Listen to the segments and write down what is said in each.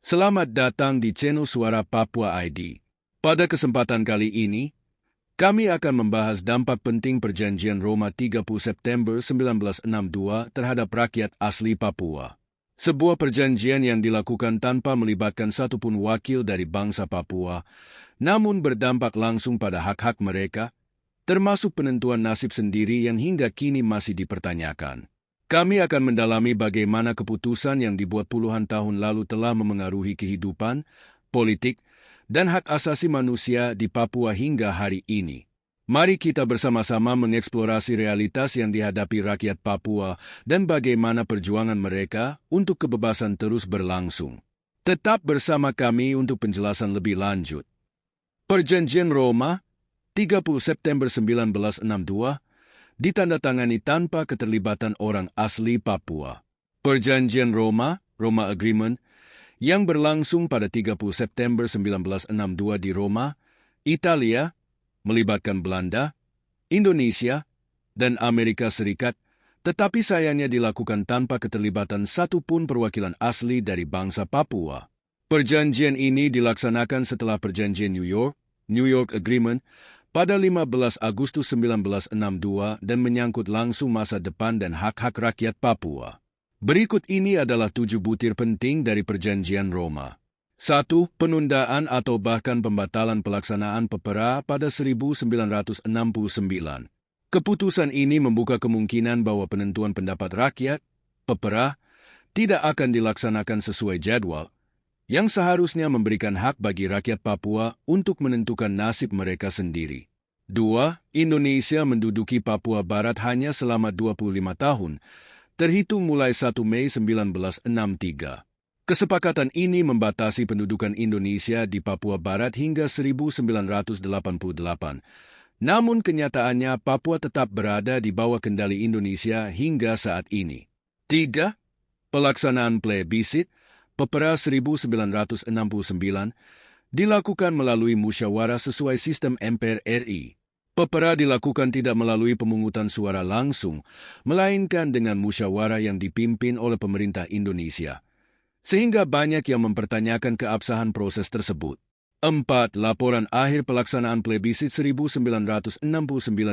Selamat datang di channel Suara Papua ID. Pada kesempatan kali ini, kami akan membahas dampak penting Perjanjian Roma 30 September 1962 terhadap rakyat asli Papua. Sebuah perjanjian yang dilakukan tanpa melibatkan satupun wakil dari bangsa Papua, namun berdampak langsung pada hak-hak mereka, termasuk penentuan nasib sendiri yang hingga kini masih dipertanyakan. Kami akan mendalami bagaimana keputusan yang dibuat puluhan tahun lalu telah memengaruhi kehidupan, politik, dan hak asasi manusia di Papua hingga hari ini. Mari kita bersama-sama mengeksplorasi realitas yang dihadapi rakyat Papua dan bagaimana perjuangan mereka untuk kebebasan terus berlangsung. Tetap bersama kami untuk penjelasan lebih lanjut. Perjanjian Roma, 30 September 1962, ditandatangani tanpa keterlibatan orang asli Papua. Perjanjian Roma, Roma Agreement, yang berlangsung pada 30 September 1962 di Roma, Italia, melibatkan Belanda, Indonesia, dan Amerika Serikat, tetapi sayangnya dilakukan tanpa keterlibatan satupun perwakilan asli dari bangsa Papua. Perjanjian ini dilaksanakan setelah Perjanjian New York Agreement, pada 15 Agustus 1962 dan menyangkut langsung masa depan dan hak-hak rakyat Papua. Berikut ini adalah 7 butir penting dari Perjanjian Roma. 1. Penundaan atau bahkan pembatalan pelaksanaan PEPERA pada 1969. Keputusan ini membuka kemungkinan bahwa penentuan pendapat rakyat, PEPERA, tidak akan dilaksanakan sesuai jadwal, yang seharusnya memberikan hak bagi rakyat Papua untuk menentukan nasib mereka sendiri. 2. Indonesia menduduki Papua Barat hanya selama 25 tahun, terhitung mulai 1 Mei 1963. Kesepakatan ini membatasi pendudukan Indonesia di Papua Barat hingga 1988. Namun kenyataannya Papua tetap berada di bawah kendali Indonesia hingga saat ini. 3. Pelaksanaan plebisit PEPERA 1969 dilakukan melalui musyawarah sesuai sistem MPR RI. PEPERA dilakukan tidak melalui pemungutan suara langsung, melainkan dengan musyawarah yang dipimpin oleh pemerintah Indonesia, sehingga banyak yang mempertanyakan keabsahan proses tersebut. 4. Laporan akhir pelaksanaan plebisit 1969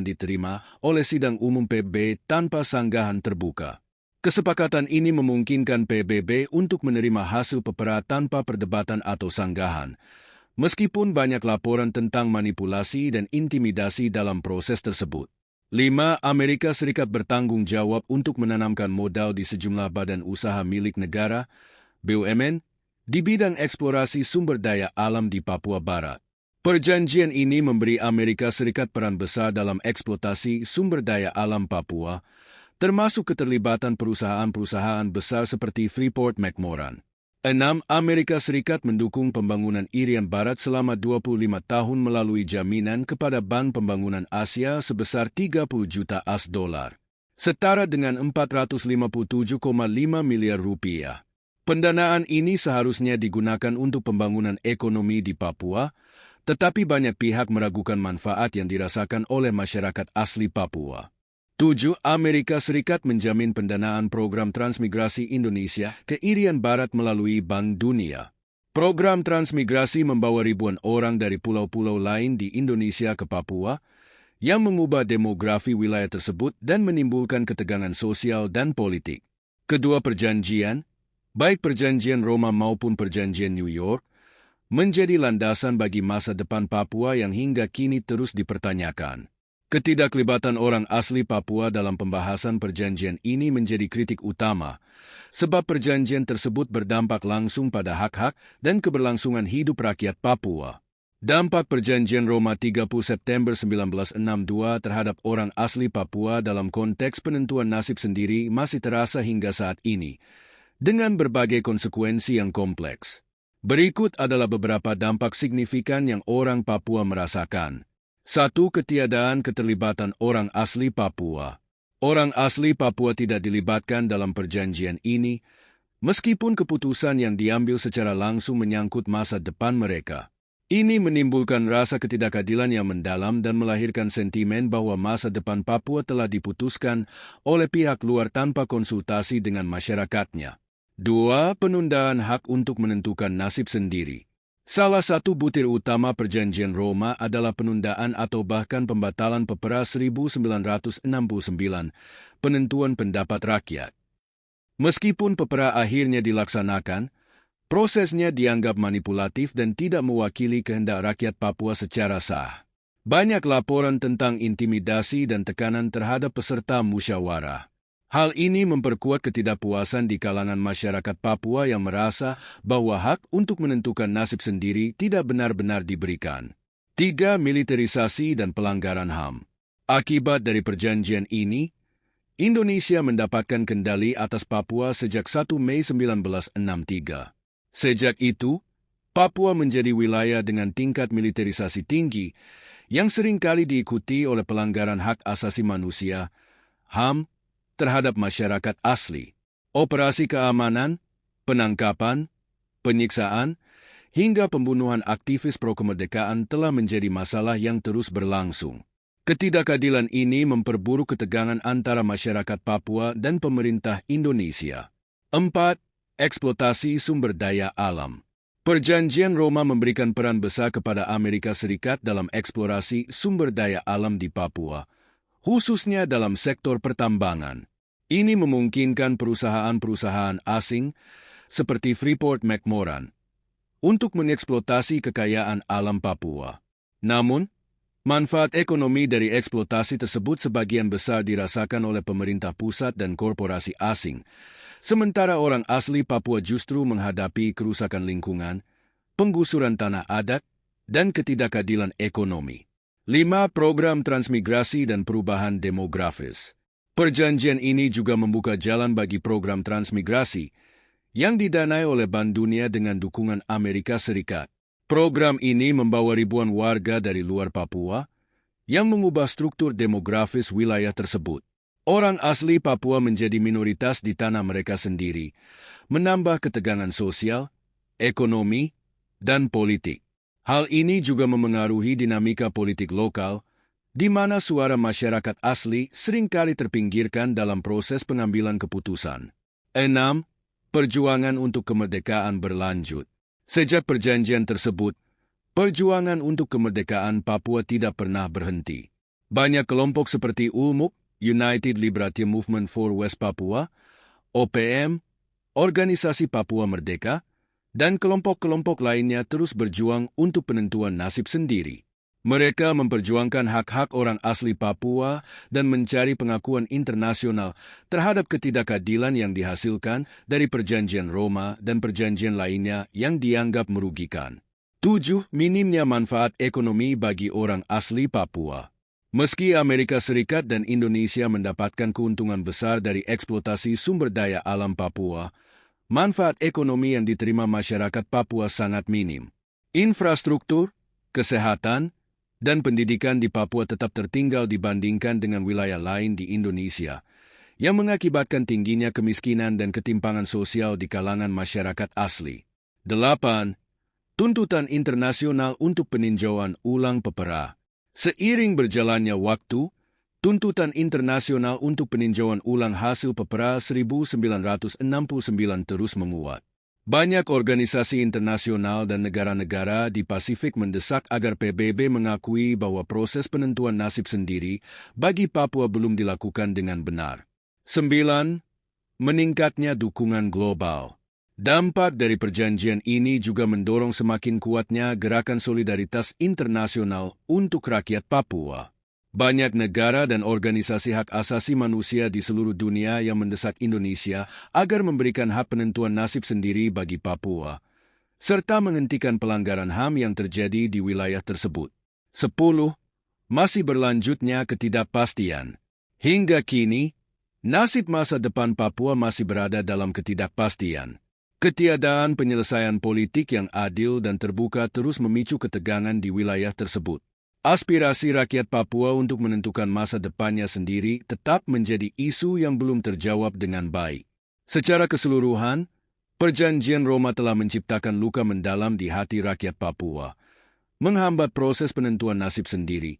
diterima oleh Sidang Umum PBB tanpa sanggahan terbuka. Kesepakatan ini memungkinkan PBB untuk menerima hasil PEPERA tanpa perdebatan atau sanggahan, meskipun banyak laporan tentang manipulasi dan intimidasi dalam proses tersebut. 5. Amerika Serikat bertanggung jawab untuk menanamkan modal di sejumlah badan usaha milik negara, BUMN, di bidang eksplorasi sumber daya alam di Papua Barat. Perjanjian ini memberi Amerika Serikat peran besar dalam eksploitasi sumber daya alam Papua, termasuk keterlibatan perusahaan-perusahaan besar seperti Freeport-McMoran. 6. Amerika Serikat mendukung pembangunan Irian Barat selama 25 tahun melalui jaminan kepada Bank Pembangunan Asia sebesar 30 juta $, setara dengan 457,5 miliar rupiah. Pendanaan ini seharusnya digunakan untuk pembangunan ekonomi di Papua, tetapi banyak pihak meragukan manfaat yang dirasakan oleh masyarakat asli Papua. 7. Amerika Serikat menjamin pendanaan program transmigrasi Indonesia ke Irian Barat melalui Bank Dunia. Program transmigrasi membawa ribuan orang dari pulau-pulau lain di Indonesia ke Papua, yang mengubah demografi wilayah tersebut dan menimbulkan ketegangan sosial dan politik. Kedua perjanjian, baik Perjanjian Roma maupun Perjanjian New York, menjadi landasan bagi masa depan Papua yang hingga kini terus dipertanyakan. Ketidakkelibatan orang asli Papua dalam pembahasan perjanjian ini menjadi kritik utama, sebab perjanjian tersebut berdampak langsung pada hak-hak dan keberlangsungan hidup rakyat Papua. Dampak Perjanjian Roma 30 September 1962 terhadap orang asli Papua dalam konteks penentuan nasib sendiri masih terasa hingga saat ini, dengan berbagai konsekuensi yang kompleks. Berikut adalah beberapa dampak signifikan yang orang Papua merasakan. 1. Ketiadaan keterlibatan orang asli Papua. Orang asli Papua tidak dilibatkan dalam perjanjian ini, meskipun keputusan yang diambil secara langsung menyangkut masa depan mereka. Ini menimbulkan rasa ketidakadilan yang mendalam dan melahirkan sentimen bahwa masa depan Papua telah diputuskan oleh pihak luar tanpa konsultasi dengan masyarakatnya. 2. Penundaan hak untuk menentukan nasib sendiri. Salah satu butir utama Perjanjian Roma adalah penundaan atau bahkan pembatalan Pepera 1969, penentuan pendapat rakyat. Meskipun Pepera akhirnya dilaksanakan, prosesnya dianggap manipulatif dan tidak mewakili kehendak rakyat Papua secara sah. Banyak laporan tentang intimidasi dan tekanan terhadap peserta musyawarah. Hal ini memperkuat ketidakpuasan di kalangan masyarakat Papua yang merasa bahwa hak untuk menentukan nasib sendiri tidak benar-benar diberikan. 3. Militerisasi dan pelanggaran HAM. Akibat dari perjanjian ini, Indonesia mendapatkan kendali atas Papua sejak 1 Mei 1963. Sejak itu, Papua menjadi wilayah dengan tingkat militerisasi tinggi yang seringkali diikuti oleh pelanggaran hak asasi manusia, HAM, terhadap masyarakat asli. Operasi keamanan, penangkapan, penyiksaan, hingga pembunuhan aktivis pro-kemerdekaan telah menjadi masalah yang terus berlangsung. Ketidakadilan ini memperburuk ketegangan antara masyarakat Papua dan pemerintah Indonesia. 4. Eksploitasi sumber daya alam. Perjanjian Roma memberikan peran besar kepada Amerika Serikat dalam eksplorasi sumber daya alam di Papua, khususnya dalam sektor pertambangan. Ini memungkinkan perusahaan-perusahaan asing seperti Freeport-McMoRan untuk mengeksploitasi kekayaan alam Papua. Namun, manfaat ekonomi dari eksploitasi tersebut sebagian besar dirasakan oleh pemerintah pusat dan korporasi asing, sementara orang asli Papua justru menghadapi kerusakan lingkungan, penggusuran tanah adat, dan ketidakadilan ekonomi. 5. Program transmigrasi dan perubahan demografis. Perjanjian ini juga membuka jalan bagi program transmigrasi yang didanai oleh Bank Dunia dengan dukungan Amerika Serikat. Program ini membawa ribuan warga dari luar Papua yang mengubah struktur demografis wilayah tersebut. Orang asli Papua menjadi minoritas di tanah mereka sendiri, menambah ketegangan sosial, ekonomi, dan politik. Hal ini juga memengaruhi dinamika politik lokal, di mana suara masyarakat asli seringkali terpinggirkan dalam proses pengambilan keputusan. 6. Perjuangan untuk kemerdekaan berlanjut. Sejak perjanjian tersebut, perjuangan untuk kemerdekaan Papua tidak pernah berhenti. Banyak kelompok seperti ULMUK, United Liberation Movement for West Papua, OPM, Organisasi Papua Merdeka, dan kelompok-kelompok lainnya terus berjuang untuk penentuan nasib sendiri. Mereka memperjuangkan hak-hak orang asli Papua dan mencari pengakuan internasional terhadap ketidakadilan yang dihasilkan dari Perjanjian Roma dan perjanjian lainnya yang dianggap merugikan. 7. Minimnya manfaat ekonomi bagi orang asli Papua. Meski Amerika Serikat dan Indonesia mendapatkan keuntungan besar dari eksploitasi sumber daya alam Papua, manfaat ekonomi yang diterima masyarakat Papua sangat minim. Infrastruktur, kesehatan, dan pendidikan di Papua tetap tertinggal dibandingkan dengan wilayah lain di Indonesia, yang mengakibatkan tingginya kemiskinan dan ketimpangan sosial di kalangan masyarakat asli. 8. Tuntutan internasional untuk peninjauan ulang Pepera. Seiring berjalannya waktu, tuntutan internasional untuk peninjauan ulang hasil Pepera 1969 terus menguat. Banyak organisasi internasional dan negara-negara di Pasifik mendesak agar PBB mengakui bahwa proses penentuan nasib sendiri bagi Papua belum dilakukan dengan benar. 9. Meningkatnya dukungan global. Dampak dari perjanjian ini juga mendorong semakin kuatnya gerakan solidaritas internasional untuk rakyat Papua. Banyak negara dan organisasi hak asasi manusia di seluruh dunia yang mendesak Indonesia agar memberikan hak penentuan nasib sendiri bagi Papua, serta menghentikan pelanggaran HAM yang terjadi di wilayah tersebut. 10. Masih berlanjutnya ketidakpastian. Hingga kini, nasib masa depan Papua masih berada dalam ketidakpastian. Ketiadaan penyelesaian politik yang adil dan terbuka terus memicu ketegangan di wilayah tersebut. Aspirasi rakyat Papua untuk menentukan masa depannya sendiri tetap menjadi isu yang belum terjawab dengan baik. Secara keseluruhan, Perjanjian Roma telah menciptakan luka mendalam di hati rakyat Papua, menghambat proses penentuan nasib sendiri,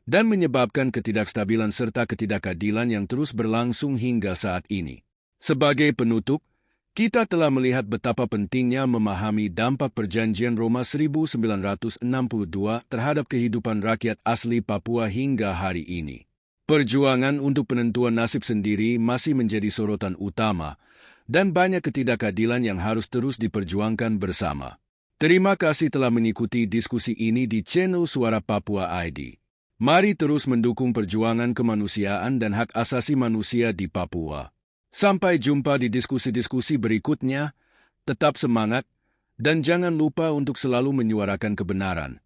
dan menyebabkan ketidakstabilan serta ketidakadilan yang terus berlangsung hingga saat ini. Sebagai penutup, Kita telah melihat betapa pentingnya memahami dampak Perjanjian Roma 1962 terhadap kehidupan rakyat asli Papua hingga hari ini. Perjuangan untuk penentuan nasib sendiri masih menjadi sorotan utama, dan banyak ketidakadilan yang harus terus diperjuangkan bersama. Terima kasih telah mengikuti diskusi ini di channel Suara Papua ID. Mari terus mendukung perjuangan kemanusiaan dan hak asasi manusia di Papua. Sampai jumpa di diskusi-diskusi berikutnya, tetap semangat, dan jangan lupa untuk selalu menyuarakan kebenaran.